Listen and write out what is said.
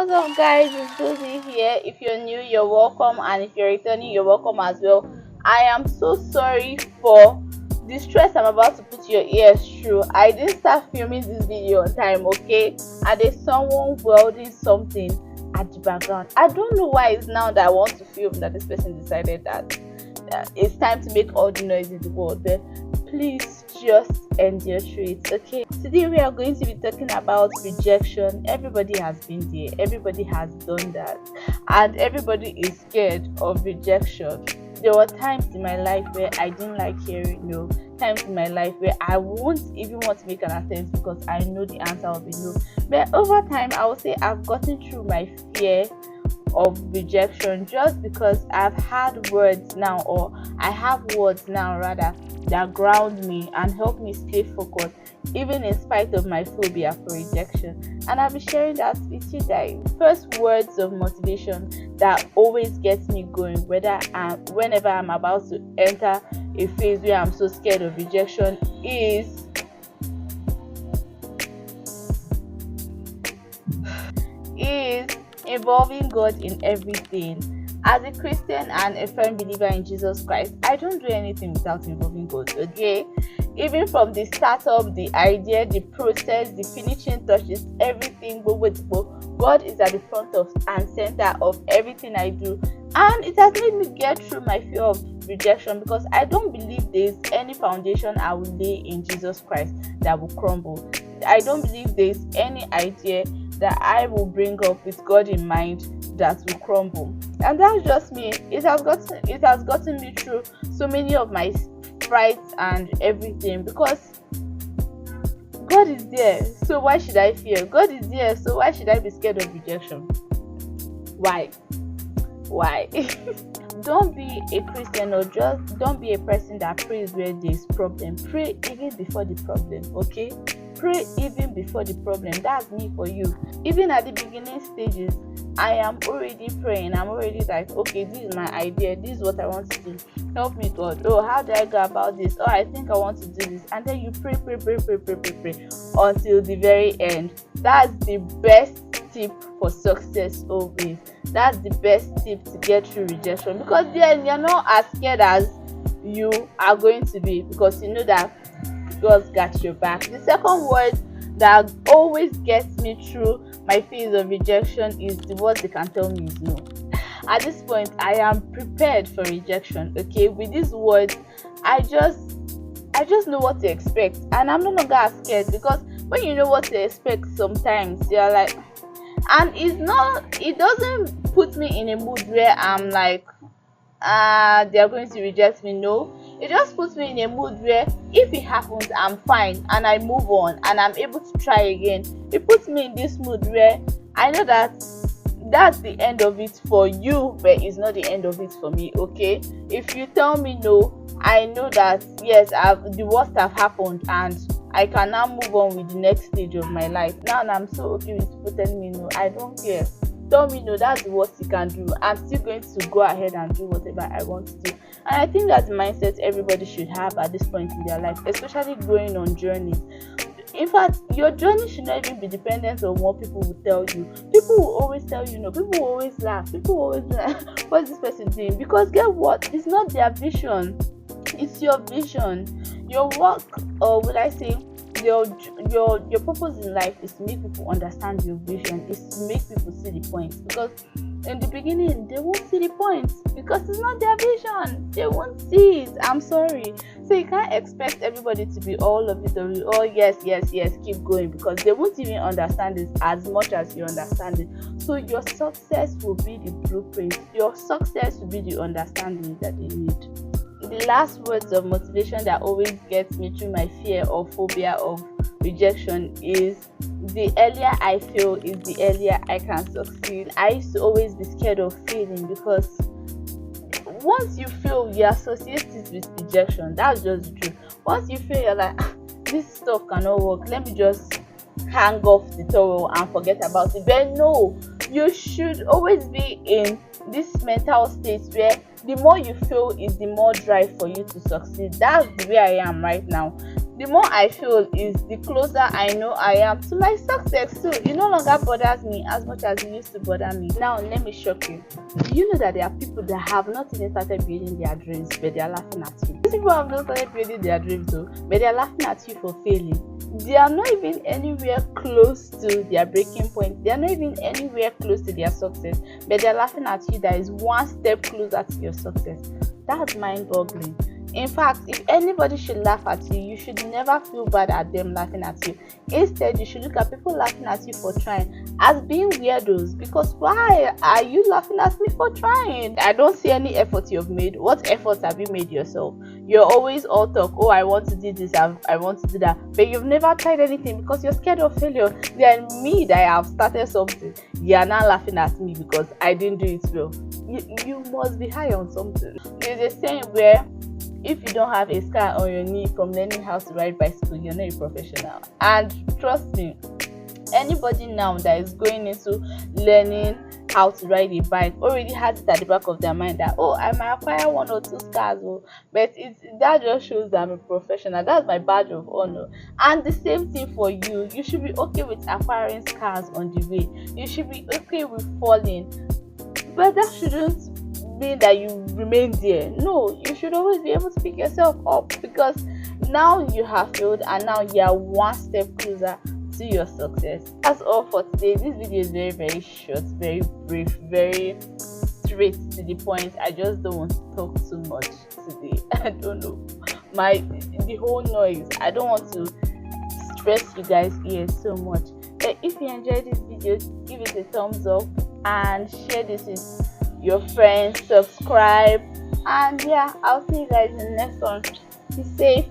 What's up, guys? It's Susie here. If you're new, you're welcome, and if you're returning, you're welcome as well. I am so sorry for the stress I'm about to put your ears through. I didn't start filming this video on time, okay? And there's someone welding something at the background. I don't know why it's now that I want to film that this person decided that it's time to make all the noise in the world, but please just endure through it, okay? Today we are going to be talking about rejection. Everybody has been there, everybody has done that, and everybody is scared of rejection. There were times in my life where I didn't like hearing no, times in my life where I won't even want to make an attempt because I know the answer will be no. But over time, I would say I've gotten through my fear of rejection just because I've had words now, or I have words now rather, that ground me and help me stay focused even in spite of my phobia for rejection. And I'll be sharing that with you guys. First words of motivation that always gets me going, whenever I'm about to enter a phase where I'm so scared of rejection, is involving God in everything. As a Christian and a firm believer in Jesus Christ, I don't do anything without involving God, okay? Even from the startup, the idea, the process, the finishing touches, everything, God is at the front of and center of everything I do. And it has made me get through my fear of rejection because I don't believe there's any foundation I will lay in Jesus Christ that will crumble. I don't believe there's any idea that I will bring up with God in mind that will crumble. And that's just me. It has gotten me through so many of my frights and everything, because God is there, so why should I fear? God is there, so why should I be scared of rejection? Why? Don't be a Christian, or just don't be a person that prays where there's problem. Pray even before the problem, okay? Pray even before the problem. That's me for you. Even at the beginning stages, I am already praying. I'm already like, okay, this is my idea. This is what I want to do. Help me, God. Oh, how do I go about this? Oh, I think I want to do this. And then you pray until the very end. That's the best tip for success always. That's the best tip to get through rejection, because then you're not as scared as you are going to be, because you know that God's got your back. The second word that always gets me through my phase of rejection is the words they can tell me is no. At this point, I am prepared for rejection, okay? With these words, I just know what to expect, and I'm no longer as scared, because when you know what to expect, sometimes you're like, and it doesn't put me in a mood where I'm like, they're going to reject me. No, it just puts me in a mood where if it happens, I'm fine and I move on and I'm able to try again. It puts me in this mood where I know that that's the end of it for you, but it's not the end of it for me, okay? If you tell me no, I know that yes, the worst have happened and I can now move on with the next stage of my life. Now I'm so okay with people telling me no. I don't care. Tell me no, that's the worst you can do. I'm still going to go ahead and do whatever I want to do. And I think that's the mindset everybody should have at this point in their life, especially going on journeys. In fact, your journey should not even be dependent on what people will tell you. People will always tell you no. People will always laugh. People will always be like, what's this person doing? Because guess what? It's not their vision. It's your vision. Your work, or would I say, your purpose in life is to make people understand your vision, is to make people see the point. Because in the beginning they won't see the point because it's not their vision. They won't see it. I'm sorry. So you can't expect everybody to be all of it, or oh yes, keep going, because they won't even understand it as much as you understand it. So your success will be the blueprint. Your success will be the understanding that they need. The last words of motivation that always gets me through my fear or phobia of rejection is, the earlier I fail is the earlier I can succeed. I used to always be scared of failing, because once you fail, you associate it with rejection. That's just the truth. Once you fail, you're like, this stuff cannot work. Let me just hang off the towel and forget about it. But no, you should always be in this mental state where the more you fail is the more drive for you to succeed. That's the way I am right now. the more I feel is the closer I know I am to my success. So it no longer bothers me as much as it used to bother me. Now let me shock you. Do you know that there are people that have not even started building their dreams, but they are laughing at you? These people have not started building their dreams though, but they are laughing at you for failing. They are not even anywhere close to their breaking point. They are not even anywhere close to their success, but they are laughing at you that is one step closer to your success. That's mind-boggling. In fact, if anybody should laugh at you, you should never feel bad at them laughing at you. Instead, you should look at people laughing at you for trying as being weirdos. Because why are you laughing at me for trying? I don't see any effort you've made. What efforts have you made yourself? You're always all talk, oh, I want to do this, I want to do that. But you've never tried anything because you're scared of failure. Then me that I have started something, you are now laughing at me because I didn't do it well. You must be high on something. There's a saying where if you don't have a scar on your knee from learning how to ride bicycle, you're not a professional. And trust me, anybody now that is going into learning how to ride a bike already has it at the back of their mind that, oh, I might acquire 1 or 2 scars, but that just shows that I'm a professional. That's my badge of honor. And the same thing for you. You should be okay with acquiring scars on the way. You should be okay with falling, but that shouldn't mean that you remain there. No, you should always be able to pick yourself up, because now you have failed and now you are one step closer to your success. That's all for today. This video is very, very short, very brief, very straight to the point. I just don't want to talk too much today. I don't know, the whole noise, I don't want to stress you guys ears so much. But if you enjoyed this video, give it a thumbs up and share this with your friends, subscribe, and yeah, I'll see you guys in the next one. Be safe.